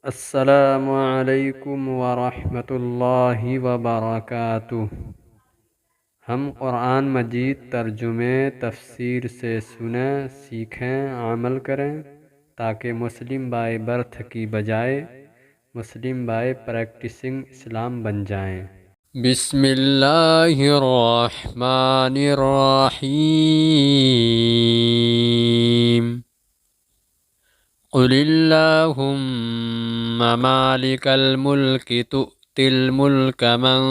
अस्सलामु अलैकुम वरहमतुल्लाहि वबरकातुह। हम कुरान मजीद तर्जुमे तफसीर से सुनें, सीखें, अमल करें ताकि मुस्लिम बाय बर्थ की बजाय मुस्लिम बाय प्रैक्टिसिंग इस्लाम बन जाएं। बिस्मिल्लाहिर्रहमानिर्रहीम। क़ुलिल्लाहुम्मा मालिकल मुल्कि तु'तिल मुल्का मन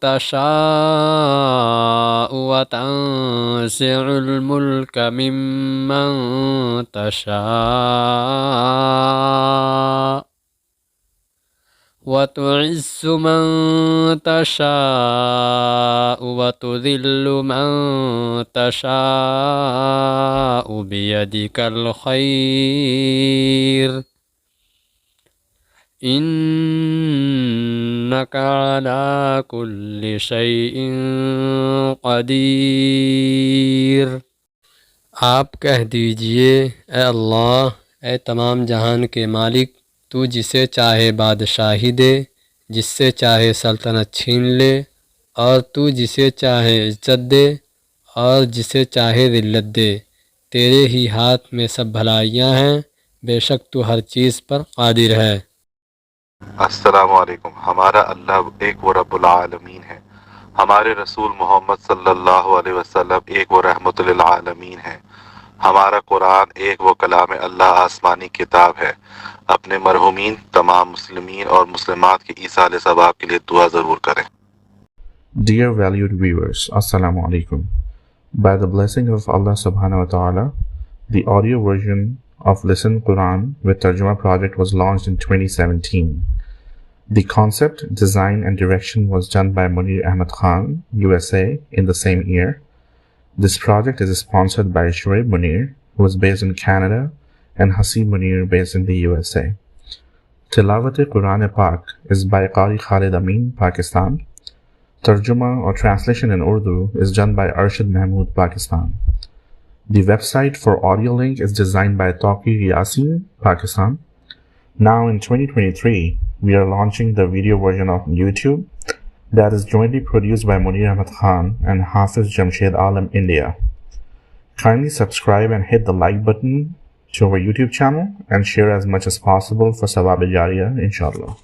तशाअु व तंज़िउल मुल्का मिम्मन तशाअ व तुइज़्ज़ु मन तशाअु व तुज़िल्लु मन तशाअु बियदिकल खैर इन्नका अला कुल्लि शैइन क़दीर। आप कह दीजिए, ए अल्लाह, ए तमाम जहान के मालिक, तू जिसे चाहे बादशाही दे, जिससे चाहे सल्तनत छीन ले, और तू जिसे चाहे इज्जत दे और जिसे चाहे ज़िल्लत दे। तेरे ही हाथ में सब भलाइयाँ हैं, बेशक तू हर चीज़ पर कादिर है। अस्सलामु अलैकुम। हमारा अल्लाह एक वो रब्बुल आलमीन है। हमारे रसूल मोहम्मद सल्लल्लाहु अलैहि वसल्लम एक वो रहमतुल लिल आलमीन है। हमारा कुरान एक वो कलाम अल्लाह आसमानी किताब है। अपने मरहूमीन तमाम मुस्लिमीन और मुस्लिमात की ईसाल सवाब के लिए दुआ ज़रूर करें। Dear valued viewers, Assalamu alaikum. By the blessing of Allah subhanahu wa ta'ala, the audio version of Listen Quran with Tarjuma project was launched in 2017. The concept, design and direction was done by Munir Ahmed Khan, USA, in the same year. This project is sponsored by Shoaib Munir, who is based in Canada, and Hasib Munir, based in the USA. Tilawat-e-Quran Pak is by Qari Khalid Amin, Pakistan. Tarjuma or translation in Urdu is done by Arshad Mahmood, Pakistan. The website for audio link is designed by Taqi Yasin, Pakistan. Now in 2023, we are launching the video version of YouTube that is jointly produced by Munir Ahmed Khan and Hafiz Jamshed Alam, India. Kindly subscribe and hit the like button to our YouTube channel and share as much as possible for Sawab-e-Jariyah, inshallah.